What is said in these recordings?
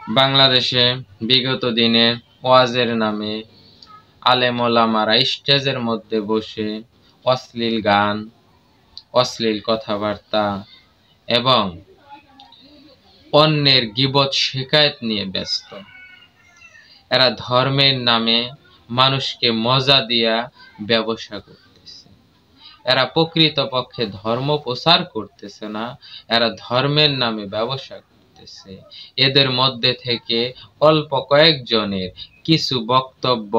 বাংলাদেশে বিগত দিনে ওয়াজের নামে আলেম ওলামারা স্টেজের মধ্যে বসে অশ্লীল গান, অশ্লীল কথাবার্তা এবং অন্যের গীবত শিকায়েত নিয়ে ব্যস্ত। এরা ধর্মের নামে মানুষকে মজা দিয়া ব্যবসা করতেছে। এরা প্রকৃতপক্ষে ধর্ম প্রচার করতেছে না, এরা ধর্মের নামে ব্যবসা করতেছে। এদের মধ্যে থেকে অল্প কয়েকজনের কিছু বক্তব্য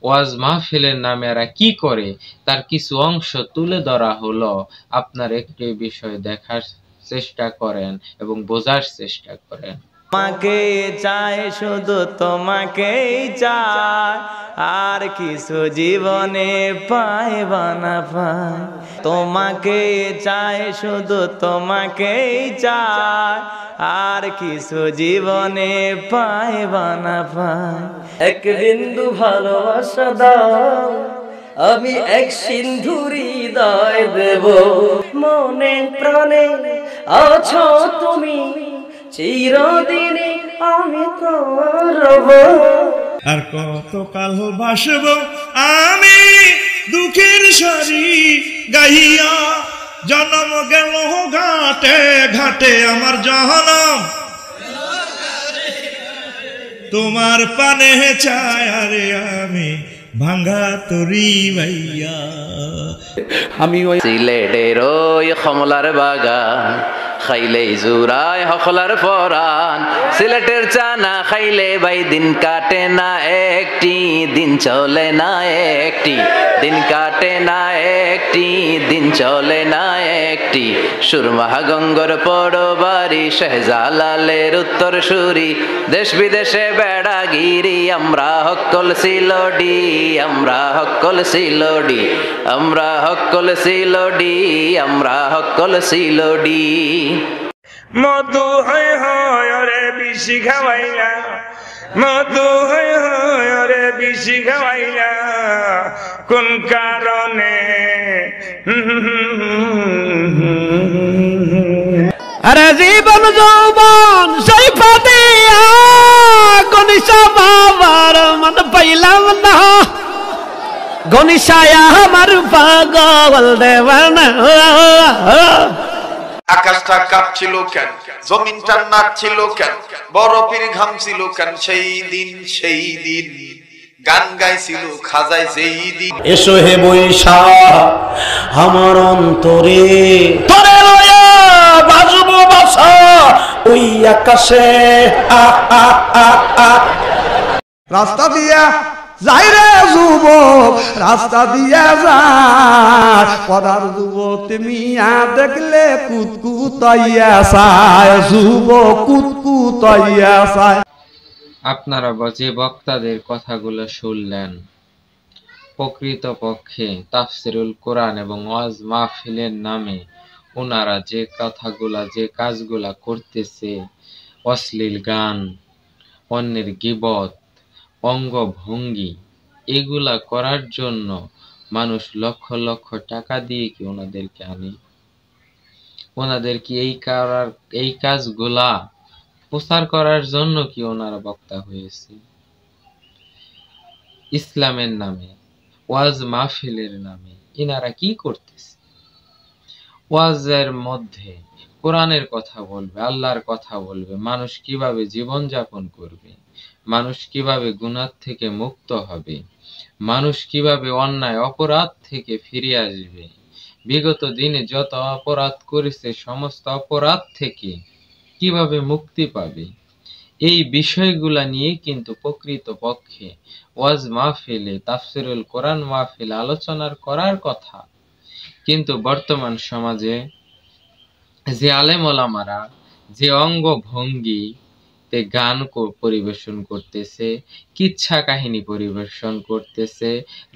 ওয়াজ মাহফিলের নামে এরা কি করে তার কিছু অংশ তুলে ধরা হলো। আপনার একটি বিষয় দেখার চেষ্টা করেন এবং বোঝার চেষ্টা করেন। তোমাকে চাই, শুধু তোমাকেই চাই, আর কিছু জীবনে পাইবা না পাই। তোমাকে চাই, শুধু তোমাকেই চাই, আর কিছু জীবনে পাইবা না পাই। এক বিন্দু ভালোবাসা দাও, আমি এক সিন্ধু হৃদয় দেব। মনে প্রাণে আছো তুমি, চিরদিনে আমি তোমার রব। আর কতকাল বাসব আমি দুঃখের সারি গাইয়া। জন্ম গেল ঘাটে ঘাটে আমার জনম, তোমার পানে চায় আরে আমি ভাঙ্গা তরি ভাইয়া। আমি ওই সিলেটের ওই কমলার বাগান, খাইলে জুরায় হকলার পরান। সিলেটের চানা খাইলে ভাই দিন কাটে না একটি, দিন চলে না একটি, দিন কাটে না একটি, দিন চলে না একটি। সুরমা গঙ্গর পড়বাড়ি, শেহজালালের উত্তর সুরি, দেশ বিদেশে বেড়াগিরি। আমরা হকল সিলোডি, আমরা হকল সিলোডি, আমরা হকল সিলোডি, আমরা হকল সিলোডি। মধু হয় হয় রে বেশি খাওয়াইলা, মধু হয় হয় রে বেশি খাওয়াইলা, কোন কারণে? আরে জীবন যৌবন সেই পাতিয়া গনিশা বাবার মন পাইলাম না, গনিশায়া আমার পাগল দেওয়ানা। আকাশটা কাঁপছিল কেন, জমিনটা নাচছিল কেন, বরফের ঘাম ছিল কেন সেই দিন, সেই দিন গান গাইছিল খাজায় যেই দিন। এসো হে বৈশাখ আমার অন্তরে, তোরে লয়া বাজবো বাসা ওই আকাশে। রাস্তা দিয়া যাই রে যুবক, রাস্তা দিয়া যায় পদার যুবক, মিয়া দেখলে কুতকুতাইয়া চায়, যুবক কুতকুতাইয়া চায়। আপনারা যে বক্তাদের কথাগুলো শুনলেন, প্রকৃতপক্ষে তাফসিরুল কোরআন এবং ওয়াজ মাহফিলের নামে ওনারা যে কথাগুলা, যে কাজগুলা করতেছে, অশ্লীল গান, অন্যের গীবত, অঙ্গভঙ্গি, এগুলা করার জন্য মানুষ লক্ষ লক্ষ টাকা দিয়ে কি ওনাদেরকে আনে? ওনাদের কি এই কাজগুলা প্রচার করার জন্য কি ওনারা বক্তা হয়েছে? ইসলামের নামে, ওয়াজ মাহফিলের নামে ইনারা কি করতেছে? ওয়াজের মধ্যে কোরআনের কথা বলবে, আল্লাহর কথা বলবে, মানুষ কিভাবে জীবন যাপন করবে, মানুষ কিভাবে গুনাহ থেকে মুক্ত হবে, মানুষ কিভাবে অন্যায় অপরাধ থেকে ফিরে আসবে, বিগত দিনে যত অপরাধ করেছে সমস্ত অপরাধ থেকে কিভাবে মুক্তি পাবে, এই বিষয়গুলা নিয়ে কিন্তু প্রকৃতপক্ষে ওয়াজ মাহফিলে, তাফসিরুল কোরআন মাহফিলে আলোচনার করার কথা। কিন্তু বর্তমান সমাজে যে আলেম ওলামারা যে অঙ্গভঙ্গিতে গান পরিবেশন করতেছে, কিচ্ছা কাহিনী পরিবেশন করতেছে,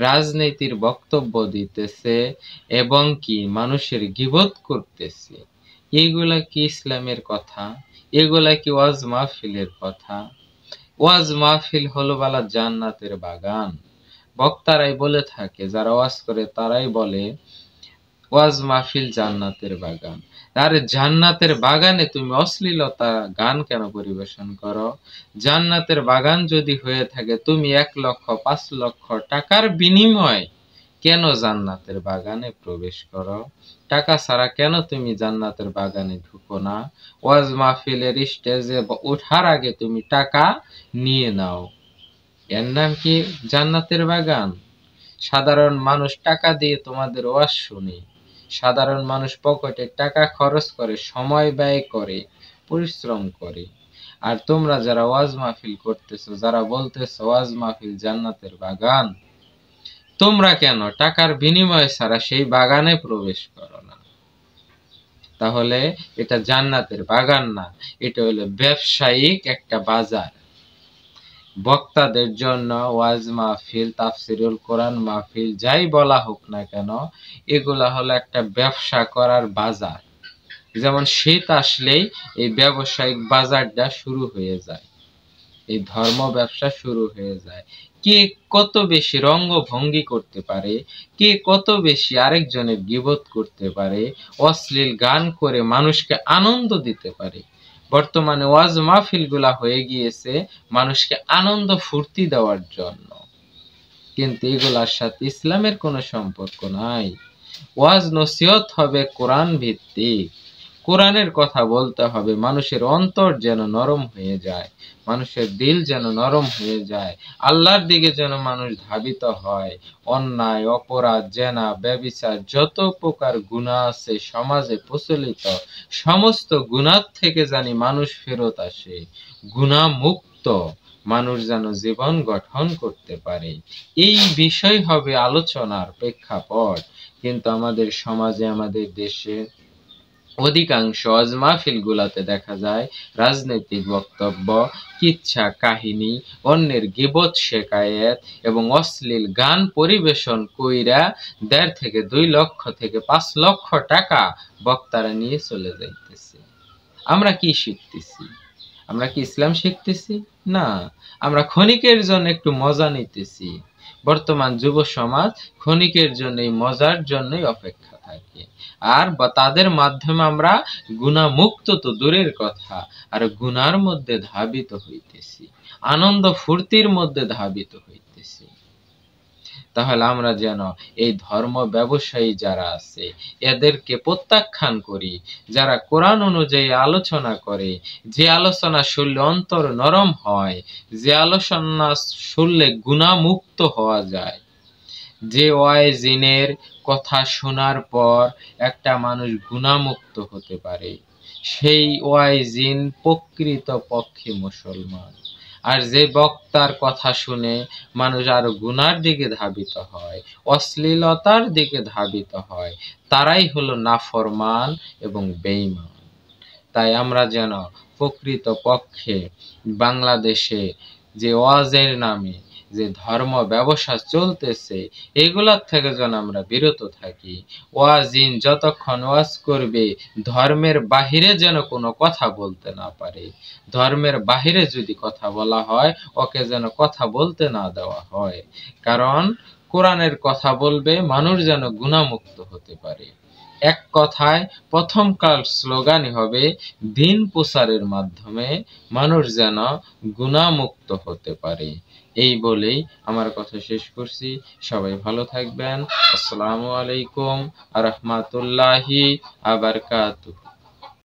রাজনীতির বক্তব্য দিতেছে এবং কি মানুষের গীবত করতেছে, এগুলা কি ইসলামের কথা? এগুলা কি ওয়াজ মাহফিলের কথা? ওয়াজ মাহফিল হলো বালা জান্নাতের বাগান। বক্তারাই বলে থাকে, যারা ওয়াজ করে তারাই বলে ওয়াজ মাহফিল জান্নাতের বাগান। আর জান্নাতের বাগানে তুমি অশ্লীলতা গান কেন পরিবেশন করো? জান্নাতের বাগান যদি হয়ে থাকে, তুমি 1,05,00,000 টাকার বিনিময়ে কেন জান্নাতের বাগানে প্রবেশ করো? টাকা ছাড়া কেন তুমি জান্নাতের বাগানে ঢুকো না? ওয়াজ মাহফিলের স্টেজে ওঠার আগে তুমি টাকা নিয়ে নাও, এর নাম কি জান্নাতের বাগান? সাধারণ মানুষ টাকা দিয়ে তোমাদের ওয়াজ শুনে, সাধারণ মানুষ পকেটে টাকা খরচ করে, সময় ব্যয় করে, পরিশ্রম করে। আর তোমরা যারা ওয়াজ মাহফিল করতেছো, যারা বলতেছো ওয়াজ মাহফিল জান্নাতের বাগান, তোমরা কেন টাকার বিনিময়ে ছাড়া সেই বাগানে প্রবেশ করো না? তাহলে এটা জান্নাতের বাগান না, এটা হলো ব্যবসায়িক একটা বাজার। বক্তাদের জন্য ওয়াজ মাহফিল, তাফসিরুল কোরআন মাহফিল, যাই বলা হোক না কেন, এগুলা হলো একটা ব্যবসা করার বাজার। যেমন শীত আসলেই এই ব্যবসায়িক বাজারটা শুরু হয়ে যায়, এই ধর্ম ব্যবসা শুরু হয়ে যায়। কে কত বেশি রঙ্গভঙ্গি করতে পারে, কে কত বেশি আরেকজনের গীবত করতে পারে, অশ্লীল গান করে মানুষকে আনন্দ দিতে পারে। বর্তমানে ওয়াজ মাহফিল গুলা হয়ে গিয়েছে মানুষকে আনন্দ ফুর্তি দেওয়ার জন্য, কিন্তু এগুলার সাথে ইসলামের কোনো সম্পর্ক নাই। ওয়াজ নসিহত হবে কোরআন ভিত্তিক, কোরআনের কথা বলতে হবে, মানুষের অন্তর যেন নরম হয়ে যায়, মানুষের দিল যেন নরম হয়ে যায়, আল্লাহর দিকে যেন মানুষ ধাবিত হয়। অন্যায়, অপরাধ, জেনা, ব্যভিচার, যত প্রকার গুনাহ আছে সমাজে প্রচলিত, সমস্ত গুনাহ থেকে জানি মানুষ ফেরত আসে, গুনাহ মুক্ত মানুষ যেন জীবন গঠন করতে পারে। এই বিষয় হবে আলোচনার প্রেক্ষাপট। কিন্তু আমাদের সমাজে, আমাদের দেশে অধিকাংশ ওয়াজ মাহফিল গুলাতে দেখা যায় রাজনৈতিক বক্তব্য, কিচ্ছা কাহিনী, অন্যের গীবত শেকায়েত এবং অশ্লীল গান পরিবেশন কইরা 1.5 থেকে 2 লক্ষ থেকে 5 লক্ষ টাকা বক্তারা নিয়ে চলে যাইতেছে। আমরা কি শিখতেছি? আমরা কি ইসলাম শিখতেছি? না, আমরা ক্ষণিকের জন্য একটু মজা নিতেছি। বর্তমান যুব সমাজ ক্ষণিকের জন্য, এই মজার জন্যই অপেক্ষা থাকে। আর তাদের মাধ্যমে আমরা গুনাহ মুক্ত তো দূরের কথা, আর গুনার মধ্যে ধাবিত হইতেছি, আনন্দ ফুর্তির মধ্যে ধাবিত হইতেছি। তাহলে আমরা যেন এই ধর্ম ব্যবসায়ী যারা আছে এদেরকে প্রত্যাখ্যান করি, যারা কোরআন অনুযায়ী আলোচনা করে, যে আলোচনা শুনলে অন্তর নরম হয়, যে আলোচনা শুনলে গুনাহ মুক্ত হওয়া যায়, যে ওয়াইজিনের কথা শোনার পর একটা মানুষ গুনাহমুক্ত হতে পারে, সেই ওয়াইজিন প্রকৃত পক্ষে মুসলমান। আর যে বক্তার কথা শুনে মানুষ আরো গুনার দিকে ধাবিত হয়, অশ্লীলতার দিকে ধাবিত হয়, তারাই হলো নাফরমান এবং বেঈমান। তাই আমরা যেন প্রকৃত পক্ষে বাংলাদেশে যে ওয়াজের নামে যে ধর্ম ব্যবসা চলতেছে, এগুলার থেকে যেন আমরা বিরত থাকি। ওয়াজিন যতক্ষণ ওয়াজ করবে ধর্মের বাহিরে যেন কোনো কথা বলতে না পারে। ধর্মের বাহিরে যদি কথা বলা হয়, ওকে যেন কথা বলতে না দেওয়া হয়। কারণ কোরআনের কথা বলবে, মানুষ যেন গুনাহমুক্ত হতে পারে। এক কথায় প্রথমকার স্লোগানই হবে দিন প্রচারের মাধ্যমে মানুষ যেন গুনাহমুক্ত হতে পারে। এই বলেই আমার কথা শেষ করছি। সবাই ভালো থাকবেন। আসসালামু আলাইকুম ওয়া রাহমাতুল্লাহি ওয়া বারাকাতুহু।